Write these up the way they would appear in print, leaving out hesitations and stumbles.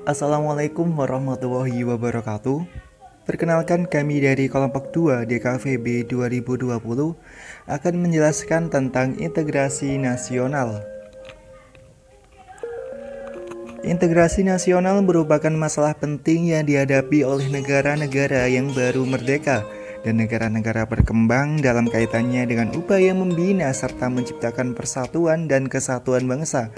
Assalamualaikum warahmatullahi wabarakatuh. Perkenalkan, kami dari kelompok 2 DKVB 2020 akan menjelaskan tentang integrasi nasional. Integrasi nasional merupakan masalah penting yang dihadapi oleh negara-negara yang baru merdeka dan negara-negara berkembang dalam kaitannya dengan upaya membina serta menciptakan persatuan dan kesatuan bangsa.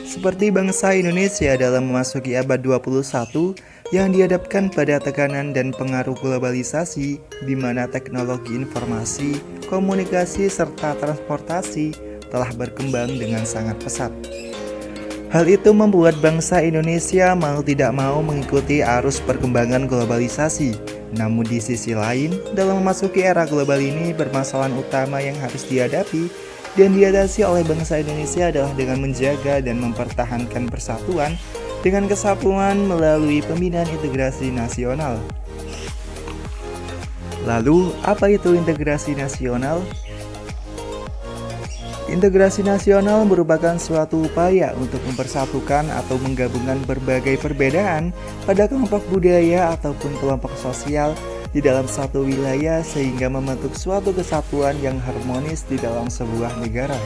Seperti bangsa Indonesia dalam memasuki abad 21 yang dihadapkan pada tekanan dan pengaruh globalisasi di mana teknologi informasi, komunikasi, serta transportasi telah berkembang dengan sangat pesat. Hal itu membuat bangsa Indonesia mau tidak mau mengikuti arus perkembangan globalisasi. Namun di sisi lain, dalam memasuki era global ini permasalahan utama yang harus dihadapi dan diatasi oleh bangsa Indonesia adalah dengan menjaga dan mempertahankan persatuan dengan kesatuan melalui pembinaan integrasi nasional. Lalu, apa itu integrasi nasional? Integrasi nasional merupakan suatu upaya untuk mempersatukan atau menggabungkan berbagai perbedaan pada kelompok budaya ataupun kelompok sosial di dalam satu wilayah sehingga membentuk suatu kesatuan yang harmonis di dalam sebuah negara.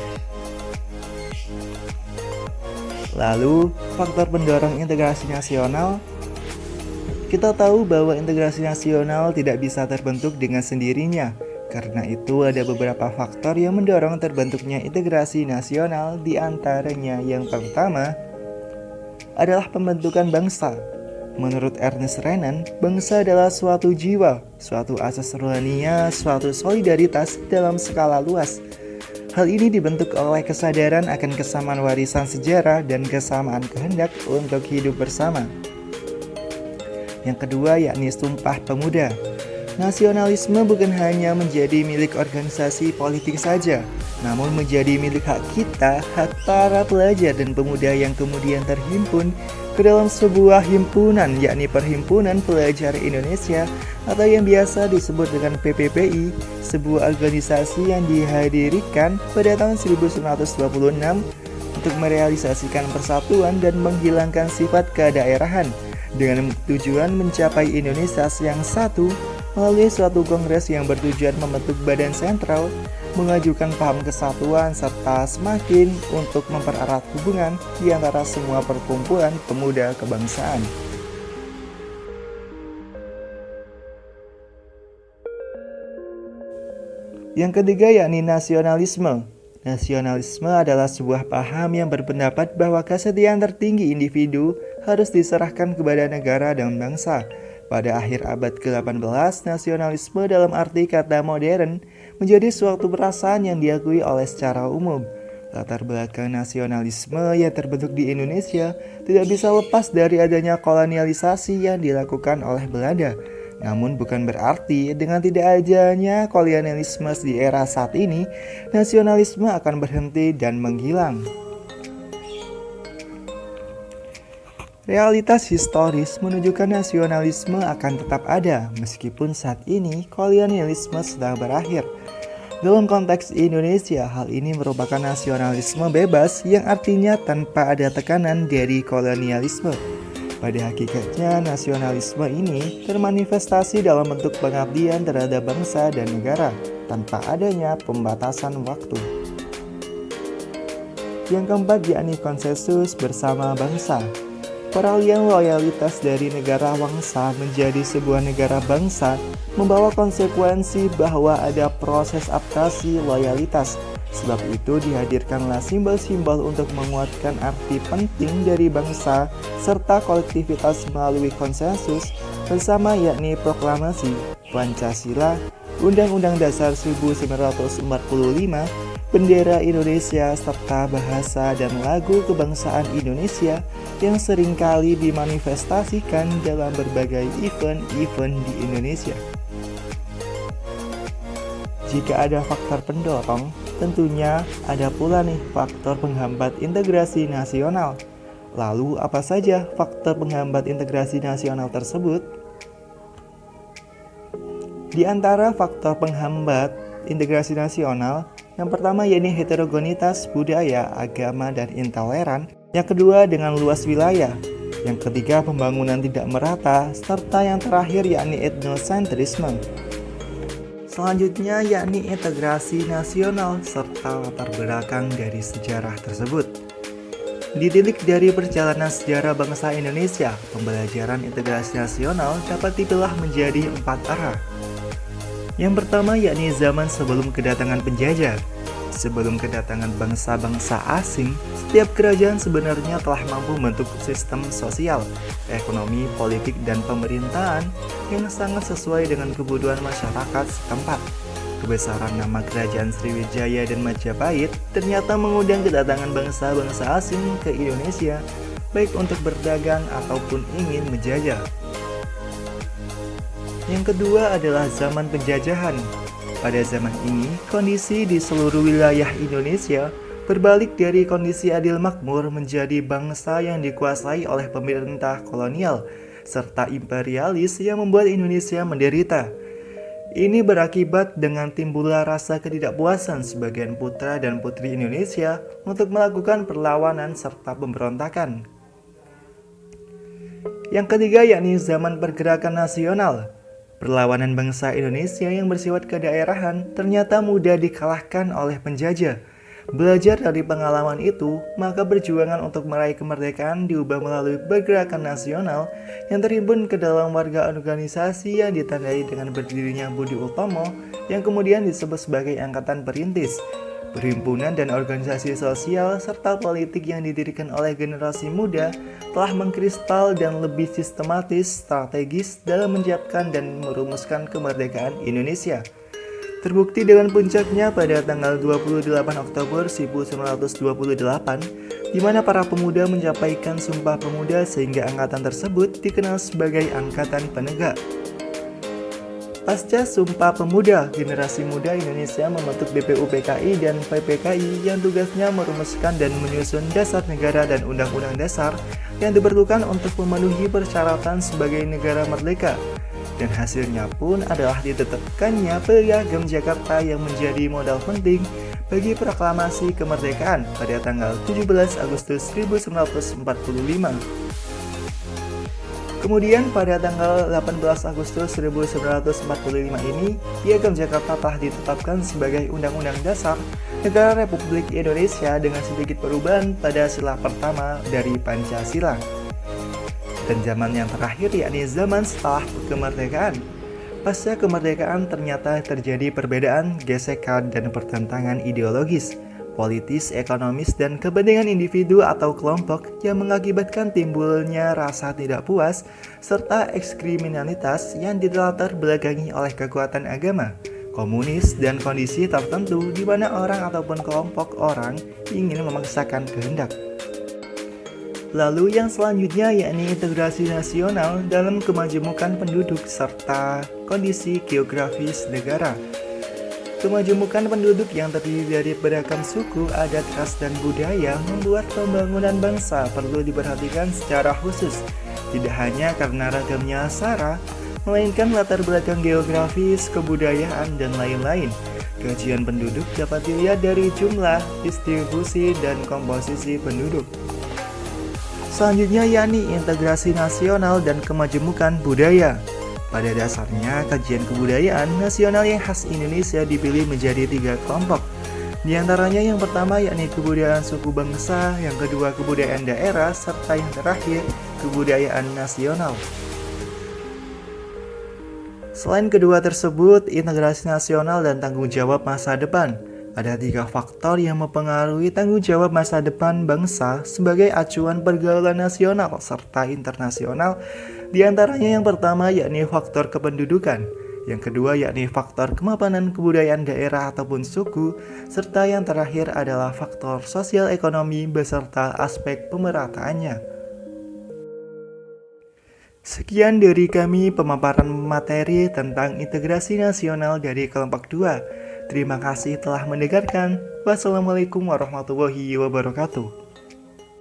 Lalu, faktor pendorong integrasi nasional. Kita tahu bahwa integrasi nasional tidak bisa terbentuk dengan sendirinya. Karena itu ada beberapa faktor yang mendorong terbentuknya integrasi nasional, di antaranya yang pertama adalah pembentukan bangsa. Menurut Ernest Renan, bangsa adalah suatu jiwa, suatu asas rohania, suatu solidaritas dalam skala luas. Hal ini dibentuk oleh kesadaran akan kesamaan warisan sejarah dan kesamaan kehendak untuk hidup bersama. Yang kedua yakni Sumpah Pemuda. Nasionalisme bukan hanya menjadi milik organisasi politik saja, namun menjadi milik hak kita, hak para pelajar dan pemuda yang kemudian terhimpun ke dalam sebuah himpunan, yakni Perhimpunan Pelajar Indonesia atau yang biasa disebut dengan PPPI, sebuah organisasi yang dihadirikan pada tahun 1926 untuk merealisasikan persatuan dan menghilangkan sifat kedaerahan dengan tujuan mencapai Indonesia yang satu melalui suatu kongres yang bertujuan membentuk badan sentral, mengajukan paham kesatuan, serta semakin untuk mempererat hubungan di antara semua perkumpulan pemuda kebangsaan. Yang ketiga yakni nasionalisme. Nasionalisme adalah sebuah paham yang berpendapat bahwa kesetiaan tertinggi individu harus diserahkan kepada negara dan bangsa. Pada akhir abad ke-18, nasionalisme dalam arti kata modern menjadi suatu perasaan yang diakui oleh secara umum. Latar belakang nasionalisme yang terbentuk di Indonesia tidak bisa lepas dari adanya kolonialisasi yang dilakukan oleh Belanda. Namun bukan berarti dengan tidak adanya kolonialisme di era saat ini, nasionalisme akan berhenti dan menghilang. Realitas historis menunjukkan nasionalisme akan tetap ada meskipun saat ini kolonialisme sedang berakhir. Dalam konteks Indonesia, hal ini merupakan nasionalisme bebas yang artinya tanpa ada tekanan dari kolonialisme. Pada hakikatnya, nasionalisme ini termanifestasi dalam bentuk pengabdian terhadap bangsa dan negara tanpa adanya pembatasan waktu. Yang keempat yakni konsensus bersama bangsa. Peralihan loyalitas dari negara bangsa menjadi sebuah negara bangsa membawa konsekuensi bahwa ada proses adaptasi loyalitas. Sebab itu dihadirkanlah simbol-simbol untuk menguatkan arti penting dari bangsa serta kolektivitas melalui konsensus bersama yakni proklamasi, Pancasila, Undang-Undang Dasar 1945, bendera Indonesia, serta bahasa dan lagu kebangsaan Indonesia yang seringkali dimanifestasikan dalam berbagai event-event di Indonesia. Jika ada faktor pendorong, tentunya ada pula nih faktor penghambat integrasi nasional. Lalu apa saja faktor penghambat integrasi nasional tersebut? Di antara faktor penghambat integrasi nasional, yang pertama yakni heterogenitas budaya, agama, dan intoleran. Yang kedua dengan luas wilayah. Yang ketiga, pembangunan tidak merata, serta yang terakhir yakni etnosentrisme. Selanjutnya yakni integrasi nasional serta latar belakang dari sejarah tersebut. Ditilik dari perjalanan sejarah bangsa Indonesia, pembelajaran integrasi nasional dapat dibelah menjadi 4 arah. Yang pertama yakni zaman sebelum kedatangan penjajah. Sebelum kedatangan bangsa-bangsa asing, setiap kerajaan sebenarnya telah mampu membentuk sistem sosial, ekonomi, politik, dan pemerintahan yang sangat sesuai dengan kebutuhan masyarakat setempat. Kebesaran nama kerajaan Sriwijaya dan Majapahit ternyata mengundang kedatangan bangsa-bangsa asing ke Indonesia, baik untuk berdagang ataupun ingin menjajah. Yang kedua adalah zaman penjajahan. Pada zaman ini, kondisi di seluruh wilayah Indonesia berbalik dari kondisi adil makmur menjadi bangsa yang dikuasai oleh pemerintah kolonial serta imperialis yang membuat Indonesia menderita. Ini berakibat dengan timbulnya rasa ketidakpuasan sebagian putra dan putri Indonesia untuk melakukan perlawanan serta pemberontakan. Yang ketiga yakni zaman pergerakan nasional. Perlawanan bangsa Indonesia yang bersifat kedaerahan ternyata mudah dikalahkan oleh penjajah. Belajar dari pengalaman itu, maka perjuangan untuk meraih kemerdekaan diubah melalui pergerakan nasional yang terhimpun ke dalam warga organisasi yang ditandai dengan berdirinya Budi Utomo yang kemudian disebut sebagai Angkatan Perintis. Perhimpunan dan organisasi sosial serta politik yang didirikan oleh generasi muda telah mengkristal dan lebih sistematis, strategis dalam menyiapkan dan merumuskan kemerdekaan Indonesia. Terbukti dengan puncaknya pada tanggal 28 Oktober 1928, di mana para pemuda menyampaikan Sumpah Pemuda sehingga angkatan tersebut dikenal sebagai Angkatan Penegak. Pasca Sumpah Pemuda, generasi muda Indonesia membentuk BPUPKI dan PPKI yang tugasnya merumuskan dan menyusun dasar negara dan undang-undang dasar yang diperlukan untuk memenuhi persyaratan sebagai negara merdeka. Dan hasilnya pun adalah ditetapkannya Piagam Jakarta yang menjadi modal penting bagi proklamasi kemerdekaan pada tanggal 17 Agustus 1945. Kemudian pada tanggal 18 Agustus 1945 ini, Piagam Jakarta telah ditetapkan sebagai Undang-Undang Dasar Negara Republik Indonesia dengan sedikit perubahan pada sila pertama dari Pancasila. Dan zaman yang terakhir yakni zaman setelah kemerdekaan. Pasca kemerdekaan ternyata terjadi perbedaan, gesekan, dan pertentangan ideologis, politis, ekonomis, dan kepentingan individu atau kelompok yang mengakibatkan timbulnya rasa tidak puas serta ekskriminalitas yang dilatar belakangi oleh kekuatan agama, komunis, dan kondisi tertentu di mana orang ataupun kelompok orang ingin memaksakan kehendak. Lalu yang selanjutnya yakni integrasi nasional dalam kemajemukan penduduk serta kondisi geografis negara. Kemajemukan penduduk yang terdiri dari beragam suku, adat, ras, dan budaya membuat pembangunan bangsa perlu diperhatikan secara khusus, tidak hanya karena ragamnya sara, melainkan latar belakang geografis, kebudayaan, dan lain-lain. Kajian penduduk dapat dilihat dari jumlah, distribusi, dan komposisi penduduk. Selanjutnya yakni integrasi nasional dan kemajemukan budaya. Pada dasarnya, kajian kebudayaan nasional yang khas Indonesia dipilih menjadi 3 kelompok. Di antaranya yang pertama yakni kebudayaan suku bangsa, yang kedua kebudayaan daerah, serta yang terakhir kebudayaan nasional. Selain kedua tersebut, integrasi nasional dan tanggung jawab masa depan. Ada 3 faktor yang mempengaruhi tanggung jawab masa depan bangsa sebagai acuan pergaulan nasional serta internasional. Di antaranya yang pertama yakni faktor kependudukan, yang kedua yakni faktor kemapanan kebudayaan daerah ataupun suku, serta yang terakhir adalah faktor sosial ekonomi beserta aspek pemerataannya. Sekian dari kami pemaparan materi tentang integrasi nasional dari kelompok 2. Terima kasih telah mendengarkan. Wassalamualaikum warahmatullahi wabarakatuh.